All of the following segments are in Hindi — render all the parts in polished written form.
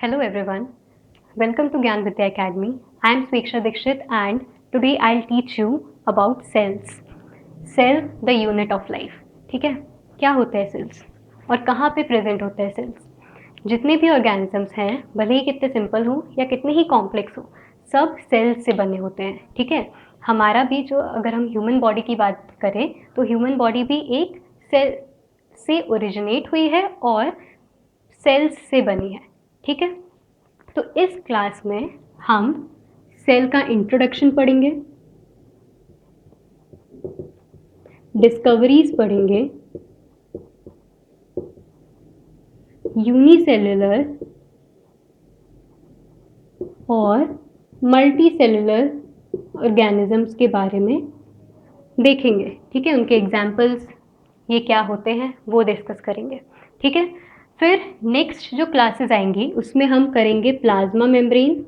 Hello everyone. Welcome to Gyan Vidya Academy. I am Sweksha Dikshit and today I'll teach you about cells. Cell the unit of life. ठीक है, क्या होते हैं सेल्स और कहाँ पे प्रेजेंट होते हैं सेल्स? जितने भी ऑर्गेनिजम्स हैं, भले ही कितने सिंपल हो या कितने ही कॉम्प्लेक्स हो, सब सेल्स से बने होते हैं. ठीक है, हमारा भी जो अगर हम ह्यूमन बॉडी की बात करें तो ह्यूमन बॉडी भी एक सेल से ओरिजिनेट हुई है और सेल्स से बनी है. ठीक है, तो इस क्लास में हम सेल का इंट्रोडक्शन पढ़ेंगे, डिस्कवरीज पढ़ेंगे, यूनिसेल्युलर और मल्टीसेल्युलर ऑर्गेनिजम्स के बारे में देखेंगे. ठीक है, उनके एग्जाम्पल्स ये क्या होते हैं वो डिस्कस करेंगे. ठीक है, फिर नेक्स्ट जो क्लासेस आएंगी उसमें हम करेंगे प्लाज्मा मेम्ब्रेन,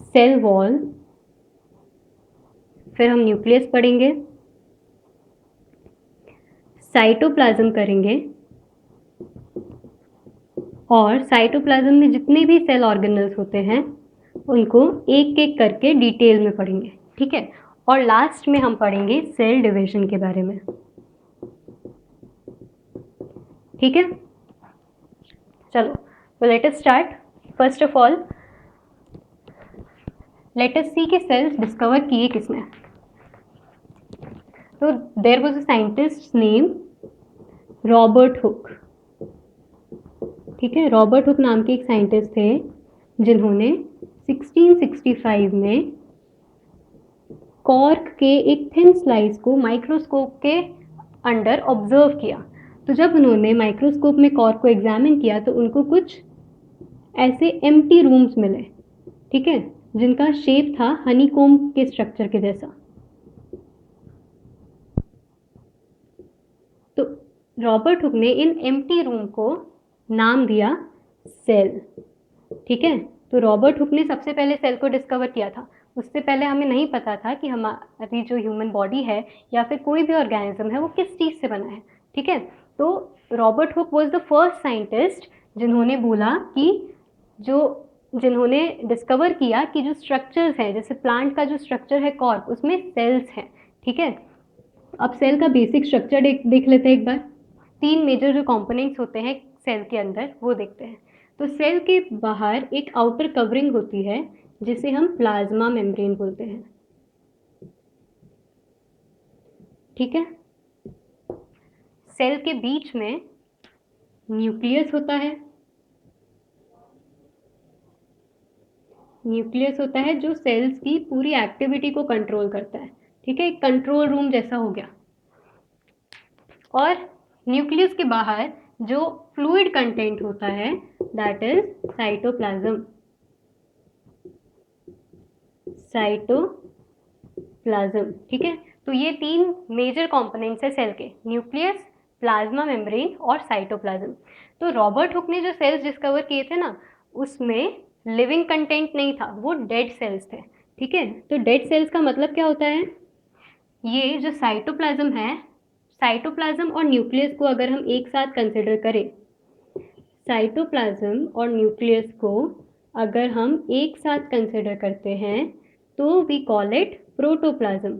सेल वॉल, फिर हम न्यूक्लियस पढ़ेंगे, साइटोप्लाज्म करेंगे और साइटोप्लाज्म में जितने भी सेल ऑर्गेनल्स होते हैं उनको एक एक करके डिटेल में पढ़ेंगे. ठीक है, और लास्ट में हम पढ़ेंगे सेल डिवीजन के बारे में. ठीक है, चलो तो let us start. First of all let us see कि सेल्स डिस्कवर किए किसने. तो there was a scientist name Robert Hooke. ठीक है, रॉबर्ट हुक नाम के एक साइंटिस्ट थे जिन्होंने 1665 में कॉर्क के एक थिन स्लाइस को माइक्रोस्कोप के अंडर ऑब्जर्व किया. तो जब उन्होंने माइक्रोस्कोप में कॉर्क को एग्जामिन किया तो उनको कुछ ऐसे एम्प्टी रूम्स मिले. ठीक है, जिनका शेप था हनीकॉम्ब के स्ट्रक्चर के जैसा. तो रॉबर्ट हुक ने इन एम्प्टी रूम को नाम दिया सेल. ठीक है, तो रॉबर्ट हुक ने सबसे पहले सेल को डिस्कवर किया था. उससे पहले हमें नहीं पता था कि हमारी जो ह्यूमन बॉडी है या फिर कोई भी ऑर्गेनिज्म है वो किस चीज़ से बना है. ठीक है, तो Robert hook was the first scientist जिन्होंने बोला कि जिन्होंने डिस्कवर किया कि जो स्ट्रक्चर्स हैं, जैसे प्लांट का जो स्ट्रक्चर है कॉर्क, उसमें सेल्स हैं. ठीक है, अब सेल का बेसिक स्ट्रक्चर देख लेते हैं एक बार. 3 मेजर जो कंपोनेंट्स होते हैं सेल के अंदर वो देखते हैं. तो सेल के बाहर एक आउटर कवरिंग होती है जिसे हम प्लाज्मा मेम्ब्रेन बोलते हैं. ठीक है, सेल के बीच में न्यूक्लियस होता है. न्यूक्लियस होता है जो सेल्स की पूरी एक्टिविटी को कंट्रोल करता है. ठीक है, एक कंट्रोल रूम जैसा हो गया. और न्यूक्लियस के बाहर जो फ्लूइड कंटेंट होता है दैट इज साइटोप्लाज्म. साइटोप्लाज्म. ठीक है, तो ये 3 मेजर कंपोनेंट्स है सेल के: न्यूक्लियस, प्लाज्मा मेम्ब्रेन और साइटोप्लाज्म. तो रॉबर्ट हुक ने जो सेल्स डिस्कवर किए थे ना, उसमें लिविंग कंटेंट नहीं था, वो डेड सेल्स थे. ठीक है, तो डेड सेल्स का मतलब क्या होता है? ये जो साइटोप्लाज्म है, साइटोप्लाज्म और न्यूक्लियस को अगर हम एक साथ कंसिडर करें, साइटोप्लाज्म और न्यूक्लियस को अगर हम एक साथ कंसिडर करते हैं तो वी कॉल इट प्रोटोप्लाज्म.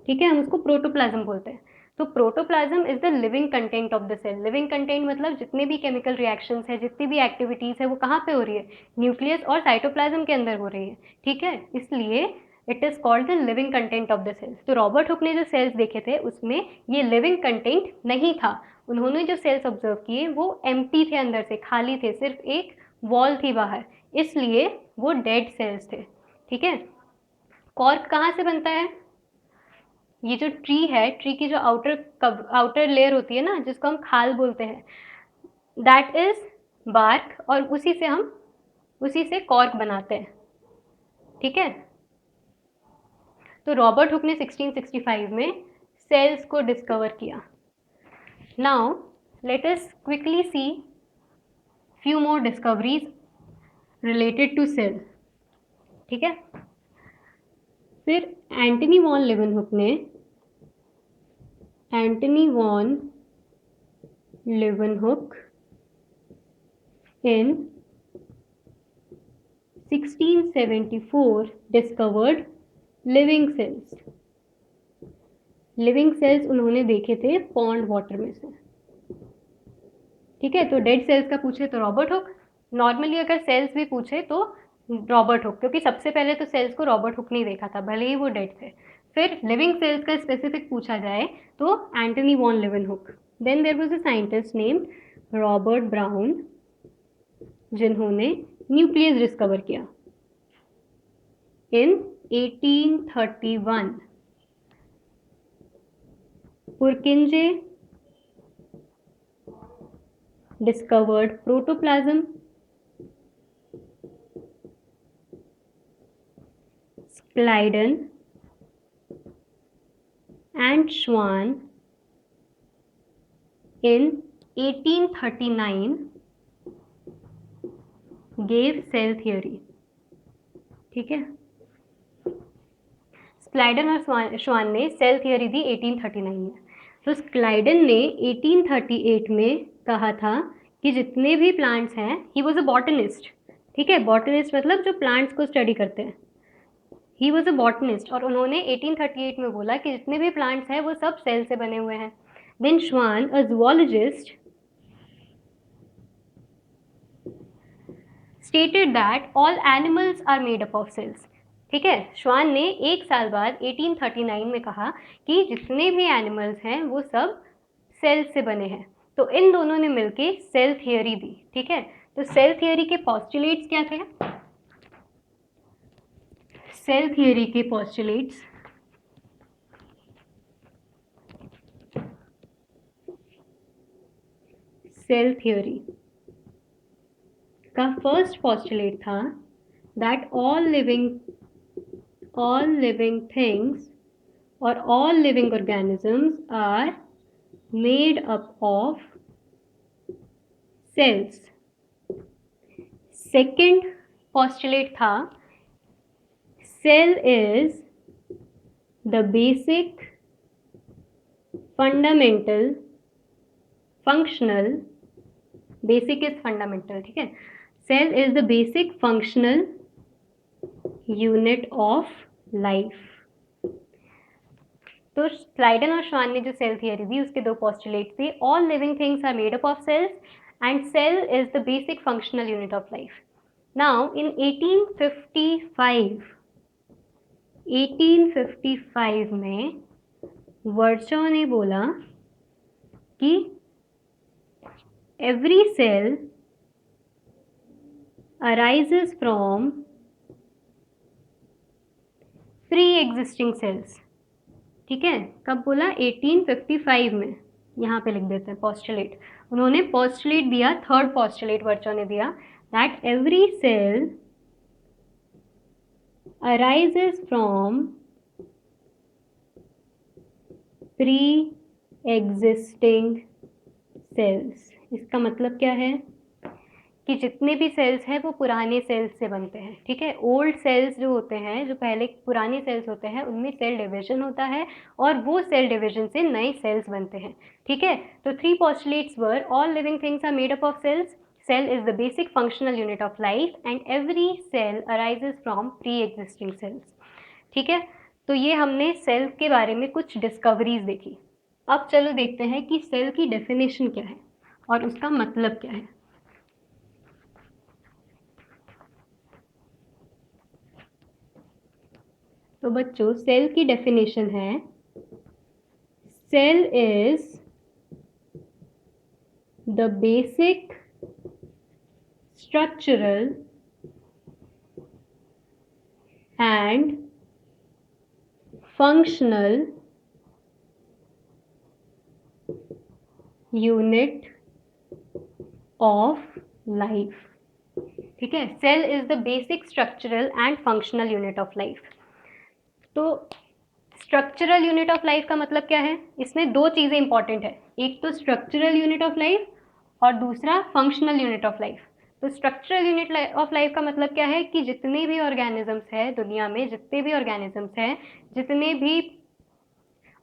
ठीक है, हम उसको प्रोटोप्लाज्म बोलते हैं. तो protoplasm is the living content of the cell. Living content मतलब जितने भी केमिकल रिएक्शंस है, जितनी भी एक्टिविटीज है, वो कहाँ पे हो रही है? न्यूक्लियस और साइटोप्लाज्म के अंदर हो रही है. ठीक है, इसलिए it is called the living content of the cells. तो रॉबर्ट हुक ने जो सेल्स देखे थे उसमें ये लिविंग कंटेंट नहीं था. उन्होंने जो सेल्स ऑब्जर्व किए वो एम्प्टी थे, अंदर से खाली थे, सिर्फ एक वॉल थी बाहर, इसलिए वो डेड सेल्स थे. ठीक है, कॉर्क कहाँ से बनता है? ये जो ट्री है, ट्री की जो आउटर लेयर होती है ना, जिसको हम खाल बोलते हैं, दैट इज बार्क, और उसी से कॉर्क बनाते हैं. ठीक है, तो रॉबर्ट हुक ने 1665 में सेल्स को डिस्कवर किया. Now let us quickly see few more discoveries related to cell. ठीक है, फिर एंटनी वॉन लिवनहुक ने Antony van Leeuwenhoek in 1674 discovered living cells. Living cells उन्होंने देखे थे पॉन्ड वाटर में से, ठीक है। तो डेड सेल्स का पूछे तो रॉबर्ट हुक, नॉर्मली अगर सेल्स भी पूछे तो रॉबर्ट हुक, क्योंकि सबसे पहले तो सेल्स को रॉबर्ट हुक ने ही देखा था, भले ही वो डेड थे। फिर लिविंग सेल्स का स्पेसिफिक पूछा जाए तो Antony van Leeuwenhoek. Then there was a scientist named Robert Brown, जिन्होंने न्यूक्लियस डिस्कवर किया in 1831। पुरकिंजे discovered protoplasm. Schleiden and Schwann in 1839 gave cell theory, ठीक है। स्क्लाइडन और श्वान ने सेल थियोरी दी 1839 में। तो स्क्लाइडन ने 1838 में कहा था कि जितने भी प्लांट्स हैं, ही वॉज अ बॉटनिस्ट, ठीक है। बॉटनिस्ट मतलब जो प्लांट्स को स्टडी करते हैं, ही वॉज अ बॉटनिस्ट, और उन्होंने 1838 में बोला कि जितने भी प्लांट्स हैं वो सब सेल से बने हुए हैं। देन श्वान, अ zoologist, stated that all animals are made up of cells, ठीक है। श्वान ने एक साल बाद 1839 में कहा कि जितने भी एनिमल्स हैं वो सब सेल से बने हैं। तो इन दोनों ने मिलके सेल थियोरी दी, ठीक है। तो सेल थियोरी के पोस्टुलेट्स क्या थे? सेल थियोरी के पोस्टुलेट्स सेल थ्योरी का फर्स्ट पोस्टुलेट था that all living things or all living organisms are made up of cells. Second postulate था cell is the basic fundamental functional, basic is fundamental, ठीक है। cell is the basic functional unit of life. तो स्लाइडन और श्वान ने जो सेल थियरी दी उसके दो पोस्टुलेट्स थे, all living things are made up of cells and cell is the basic functional unit of life. Now in 1855 में वर्चो ने बोला कि every cell arises from pre existing cells, ठीक है। कब बोला? 1855 में। यहाँ पे लिख देते हैं पोस्टुलेट। उन्होंने पोस्टुलेट दिया, थर्ड पोस्टुलेट वर्चो ने दिया, that every cell arises from pre existing cells. इसका मतलब क्या है कि जितने भी सेल्स हैं वो पुराने सेल्स से बनते हैं, ठीक है। ओल्ड सेल्स जो होते हैं, जो पहले पुराने सेल्स होते हैं, उनमें सेल डिवीजन होता है और वो सेल डिवीजन से नए सेल्स बनते हैं, ठीक है। तो three postulates were all living things are made up of cells, cell is the basic functional unit of life and every cell arises from pre existing cells, ठीक है। तो ये हमने सेल के बारे में कुछ डिस्कवरीज देखी। अब चलो देखते हैं कि सेल की डेफिनेशन क्या है और उसका मतलब क्या है। तो बच्चों, सेल की डेफिनेशन है, cell is the basic structural and functional unit of life, ठीक है। Cell is the basic structural and functional unit of life. तो स्ट्रक्चरल यूनिट ऑफ लाइफ का मतलब क्या है? इसमें दो चीज़ें इंपॉर्टेंट है, एक तो स्ट्रक्चरल यूनिट ऑफ लाइफ और दूसरा फंक्शनल यूनिट ऑफ लाइफ। तो स्ट्रक्चरल यूनिट ऑफ लाइफ का मतलब क्या है कि जितने भी ऑर्गेनिजम्स हैं दुनिया में, जितने भी ऑर्गेनिजम्स हैं, जितने भी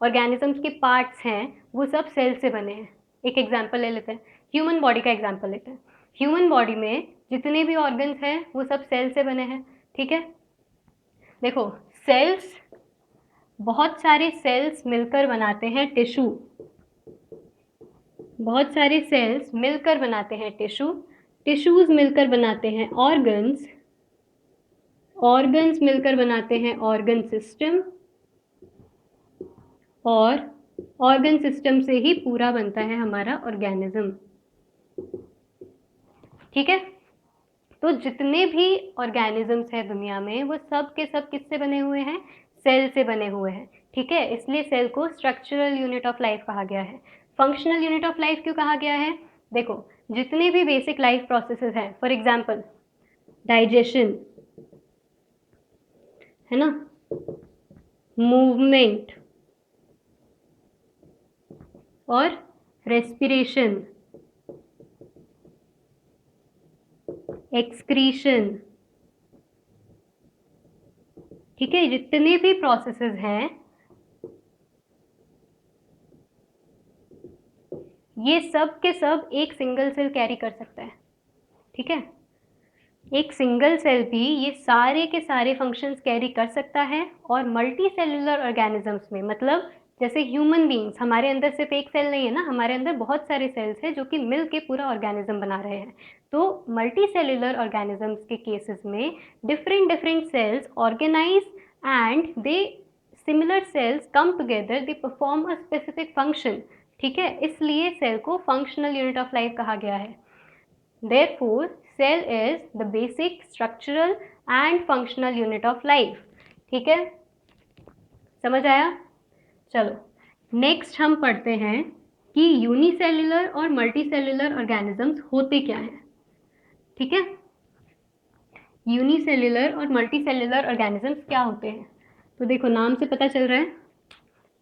ऑर्गेनिजम्स के पार्ट्स हैं, वो सब सेल से बने हैं, एक एग्जाम्पल ले लेते हैं, ह्यूमन बॉडी का एग्जाम्पल लेते हैं। ह्यूमन बॉडी में जितने भी ऑर्गन्स हैं वो सब सेल से बने हैं, ठीक है। देखो सेल्स, बहुत सारे सेल्स मिलकर बनाते हैं टिश्यू, बहुत सारे सेल्स मिलकर बनाते हैं टिश्यू, टिश्यूज मिलकर बनाते हैं ऑर्गन्स, ऑर्गन्स मिलकर बनाते हैं ऑर्गन सिस्टम, और ऑर्गन सिस्टम से ही पूरा बनता है हमारा ऑर्गेनिज्म, ठीक है। तो जितने भी ऑर्गेनिजम्स हैं दुनिया में वो सब के सब किससे बने हुए हैं, सेल से बने हुए हैं, ठीक है। इसलिए सेल को स्ट्रक्चरल यूनिट ऑफ लाइफ कहा गया है। फंक्शनल यूनिट ऑफ लाइफ क्यों कहा गया है, देखो जितने भी बेसिक लाइफ प्रोसेसेस हैं, फॉर एग्जांपल डाइजेशन, है ना, मूवमेंट और रेस्पिरेशन, एक्सक्रीशन, ठीक है, जितने भी प्रोसेसेस हैं ये सब के सब एक सिंगल सेल कैरी कर सकता है, ठीक है। एक सिंगल सेल भी ये सारे के सारे फंक्शंस कैरी कर सकता है। और मल्टी सेलुलर ऑर्गेनिजम्स में, मतलब जैसे ह्यूमन बींग्स, हमारे अंदर सिर्फ एक सेल नहीं है ना, हमारे अंदर बहुत सारे सेल्स हैं जो कि मिल के पूरा ऑर्गेनिज्म बना रहे हैं। तो मल्टी सेलुलर ऑर्गेनिजम्स के केसेस में different different cells organise and they similar cells come together, they perform a specific function, ठीक है। इसलिए सेल को फंक्शनल यूनिट ऑफ लाइफ कहा गया है। Therefore, cell is the basic structural and functional unit of life, ठीक है, समझ आया। चलो नेक्स्ट हम पढ़ते हैं कि यूनिसेल्युलर और मल्टीसेल्युलर ऑर्गेनिजम्स होते क्या हैं, ठीक है। यूनिसेल्युलर और मल्टीसेल्युलर ऑर्गेनिजम्स क्या होते हैं, तो देखो नाम से पता चल रहा है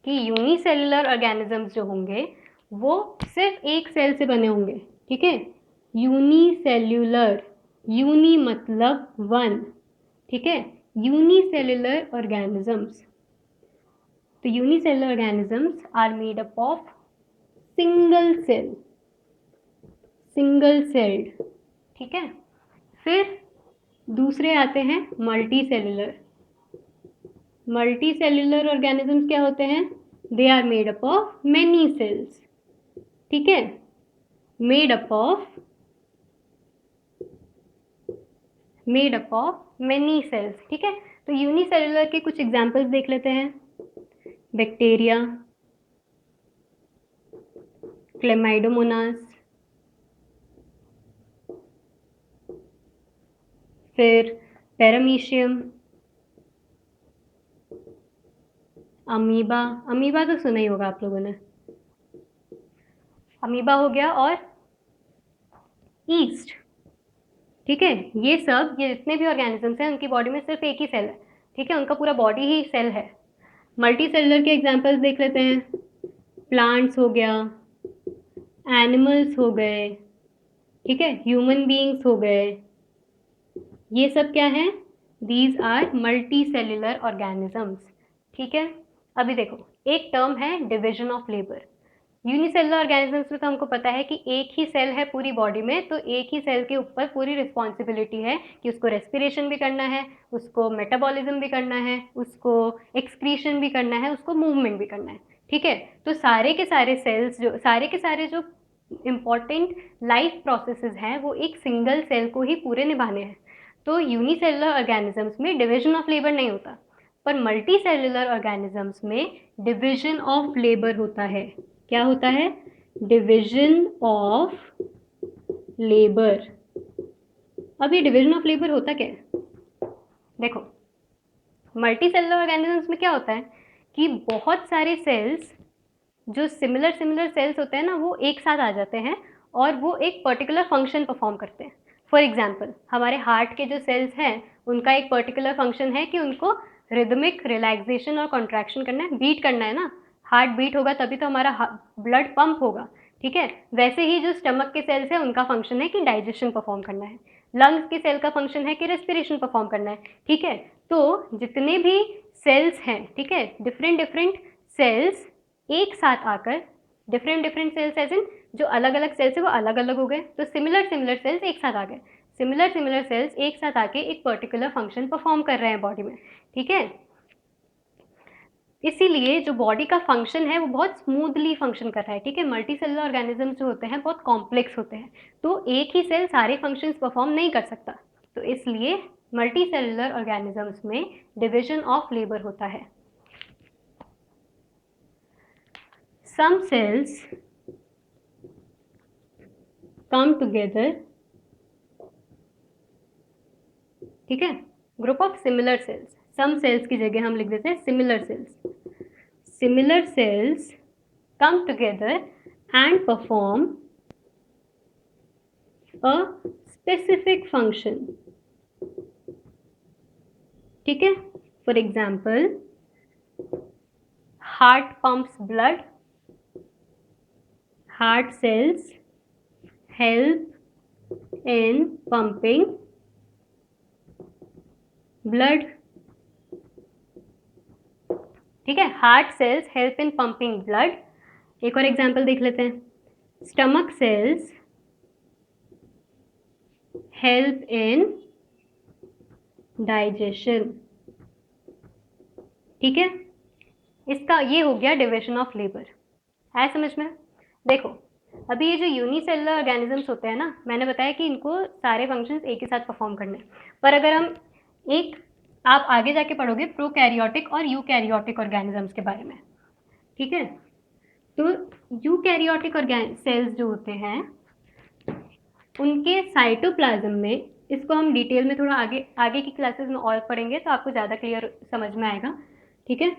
कि यूनिसेल्युलर ऑर्गेनिजम्स जो होंगे वो सिर्फ एक सेल से बने होंगे, ठीक है। यूनिसेल्युलर, यूनि मतलब वन, ठीक है, यूनिसेल्युलर ऑर्गेनिजम्स। तो unicellular organisms are made up of single cell, single celled, ठीक है। फिर दूसरे आते हैं multi cellular. Multi cellular organisms क्या होते हैं, they are made up of many cells, ठीक है, made up of many cells, ठीक है। तो यूनिसेल्युलर के कुछ एग्जांपल्स देख लेते हैं, बैक्टीरिया, क्लेमाइडोमोनास, फिर पैरामीशियम, अमीबा, अमीबा तो सुना ही होगा आप लोगों ने, अमीबा हो गया, और ईस्ट, ठीक है। ये सब, ये जितने भी ऑर्गेनिजम्स हैं उनकी बॉडी में सिर्फ एक ही सेल है, ठीक है, उनका पूरा बॉडी ही सेल है। मल्टी सेलुलर के एग्जांपल्स देख लेते हैं, प्लांट्स हो गया, एनिमल्स हो गए, ठीक है, ह्यूमन बीइंग्स हो गए, ये सब क्या है, these are multi cellular organisms, ठीक है। अभी देखो एक टर्म है division of labour. Unicellular organisms में तो हमको पता है कि एक ही सेल है पूरी बॉडी में, तो एक ही सेल के ऊपर पूरी रिस्पॉन्सिबिलिटी है कि उसको रेस्पिरेशन भी करना है, उसको मेटाबॉलिज्म भी करना है, उसको एक्सक्रीशन भी करना है, उसको मूवमेंट भी करना है, ठीक है। तो सारे के सारे सेल्स, जो इम्पॉर्टेंट लाइफ प्रोसेसेस हैं वो एक सिंगल सेल को ही पूरे निभाने हैं। तो यूनिसेलुलर ऑर्गेनिजम्स में डिविजन ऑफ लेबर नहीं होता, पर मल्टी सेलुलर ऑर्गेनिजम्स में डिविजन ऑफ लेबर होता है। क्या होता है, डिविजन ऑफ लेबर। अब ये डिविजन ऑफ लेबर होता क्या है, देखो मल्टी सेलुलर ऑर्गेनिजम्स में क्या होता है कि बहुत सारे सेल्स, जो सिमिलर सेल्स होते हैं ना, वो एक साथ आ जाते हैं और वो एक पर्टिकुलर फंक्शन परफॉर्म करते हैं। फॉर एग्जाम्पल हमारे हार्ट के जो सेल्स हैं उनका एक पर्टिकुलर फंक्शन है कि उनको रिदमिक रिलैक्सेशन और कॉन्ट्रैक्शन करना है, बीट करना है ना, हार्ट बीट होगा तभी तो हमारा ब्लड पंप होगा, ठीक है। वैसे ही जो स्टमक के सेल्स हैं उनका फंक्शन है कि डाइजेशन परफॉर्म करना है, लंग्स के सेल का फंक्शन है कि रेस्पिरेशन परफॉर्म करना है, ठीक है। तो जितने भी सेल्स हैं, ठीक है, डिफरेंट सेल्स एक साथ आकर different different cells as in जो अलग अलग सेल्स है वो अलग अलग हो गए, तो सिमिलर सिमिलर सेल्स एक साथ आ गए। सिमिलर सिमिलर सेल्स एक साथ आके एक पर्टिकुलर फंक्शन परफॉर्म कर रहे हैं बॉडी में, ठीक है। इसीलिए जो बॉडी का फंक्शन है वो बहुत स्मूथली फंक्शन कर रहा है, ठीक है। मल्टी सेलुलर ऑर्गेनिज्म जो होते हैं बहुत कॉम्प्लेक्स होते हैं, तो एक ही सेल सारे फंक्शंस परफॉर्म नहीं कर सकता, तो इसलिए मल्टी सेलुलर ऑर्गेनिजम्स में डिविजन ऑफ लेबर होता है। सम सेल्स कम टुगेदर, ठीक है, group of similar cells, some cells की जगह हम लिख देते हैं similar cells. Similar cells come together and perform a specific function, ठीक है। For example, heart pumps blood, heart cells help in pumping blood, ठीक है। Heart cells help in pumping blood. एक और एग्जाम्पल देख लेते हैं, stomach cells help in digestion, ठीक है। इसका ये हो गया डिविजन ऑफ लेबर, है समझ में। देखो अभी ये जो यूनिसेलुलर ऑर्गेनिजम्स होते हैं ना, मैंने बताया कि इनको सारे फंक्शंस एक ही साथ परफॉर्म करने, पर अगर हम एक आप आगे जाके पढ़ोगे प्रोकैरियोटिक और यूकैरियोटिक ऑर्गेनिजम्स के बारे में, ठीक है। तो यूकैरियोटिक सेल्स जो होते हैं उनके साइटोप्लाज्म में, इसको हम डिटेल में थोड़ा आगे आगे की क्लासेस में और पढ़ेंगे तो आपको ज़्यादा क्लियर समझ में आएगा, ठीक है।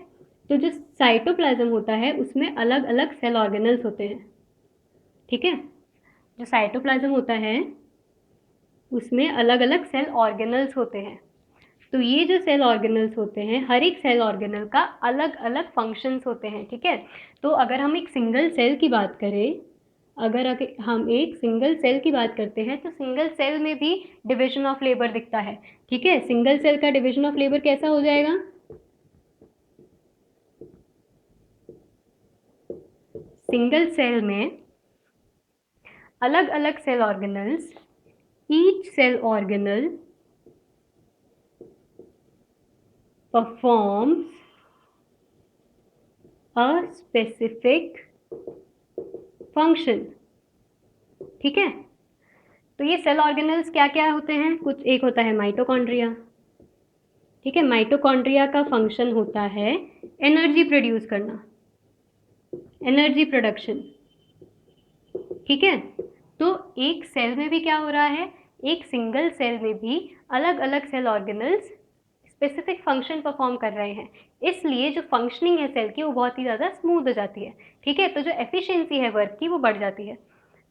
तो जो साइटोप्लाज्म होता है उसमें अलग अलग सेल ऑर्गेनल्स होते हैं, ठीक है। जो साइटोप्लाज्म होता है उसमें अलग अलग सेल ऑर्गेनल्स होते हैं, तो ये जो सेल ऑर्गेनल्स होते हैं हर एक सेल ऑर्गेनल का अलग अलग फंक्शंस होते हैं, ठीक है। तो अगर हम एक सिंगल सेल की बात करें, अगर हम एक सिंगल सेल की बात करते हैं तो सिंगल सेल में भी डिविजन ऑफ लेबर दिखता है, ठीक है। सिंगल सेल का डिविजन ऑफ लेबर कैसा हो जाएगा, सिंगल सेल में अलग अलग cell organelles, each cell organelle performs a specific function, ठीक है। तो ये सेल ऑर्गेनल्स क्या क्या होते हैं, कुछ एक होता है माइटोकॉन्ड्रिया, ठीक है। माइटोकॉन्ड्रिया का फंक्शन होता है एनर्जी प्रोड्यूस करना, एनर्जी प्रोडक्शन, ठीक है। तो एक सेल में भी क्या हो रहा है, एक सिंगल सेल में भी अलग अलग cell organelles specific function perform कर रहे हैं, इसलिए जो फंक्शनिंग है सेल की वो बहुत ही ज़्यादा स्मूथ हो जाती है, ठीक है। तो जो एफिशिएंसी है वर्क की वो बढ़ जाती है।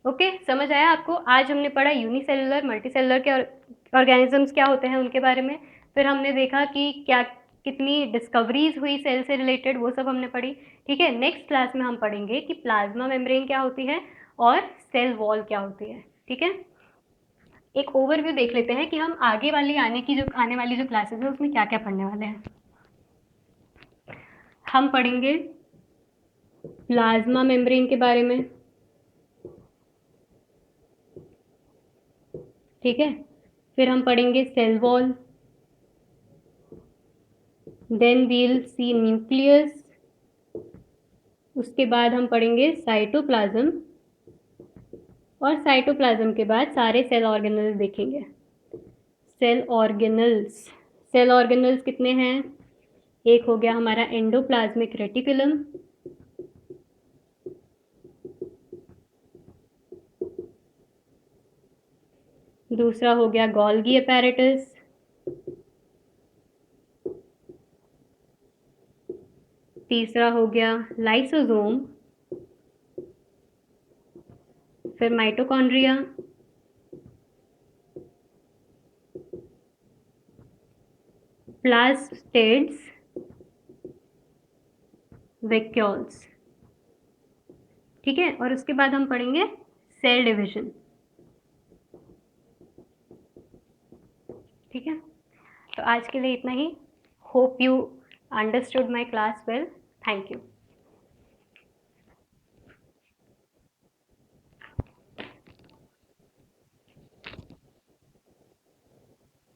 ओके, समझ आया आपको। आज हमने पढ़ा यूनिसेलुलर मल्टीसेलुलर के ऑर्गेनिजम्स क्या होते हैं उनके बारे में, फिर हमने देखा कि क्या कितनी डिस्कवरीज हुई सेल से रिलेटेड, वो सब हमने पढ़ी, ठीक है। नेक्स्ट क्लास में हम पढ़ेंगे कि प्लाज्मा मेम्ब्रेन क्या होती है और सेल वॉल क्या होती है, ठीक है। एक ओवरव्यू देख लेते हैं कि हम आगे वाली आने वाली जो क्लासेस है उसमें क्या क्या पढ़ने वाले हैं। हम पढ़ेंगे प्लाज्मा मेम्ब्रेन के बारे में, ठीक है। फिर हम पढ़ेंगे सेल वॉल, देन वील सी न्यूक्लियस, उसके बाद हम पढ़ेंगे साइटोप्लाज्म, और साइटोप्लाज्म के बाद सारे सेल ऑर्गेनल्स देखेंगे। सेल ऑर्गेनल्स, सेल ऑर्गेनल्स कितने हैं, एक हो गया हमारा एंडोप्लाज्मिक रेटिकुलम, दूसरा हो गया गोल्गी अपैरेटस, तीसरा हो गया लाइसोसोम, फिर माइटोकॉन्ड्रिया, प्लास्टिड्स, वैक्यूल्स, ठीक है। और उसके बाद हम पढ़ेंगे सेल डिविजन, ठीक है। तो आज के लिए इतना ही। Hope you understood my class well. Thank you.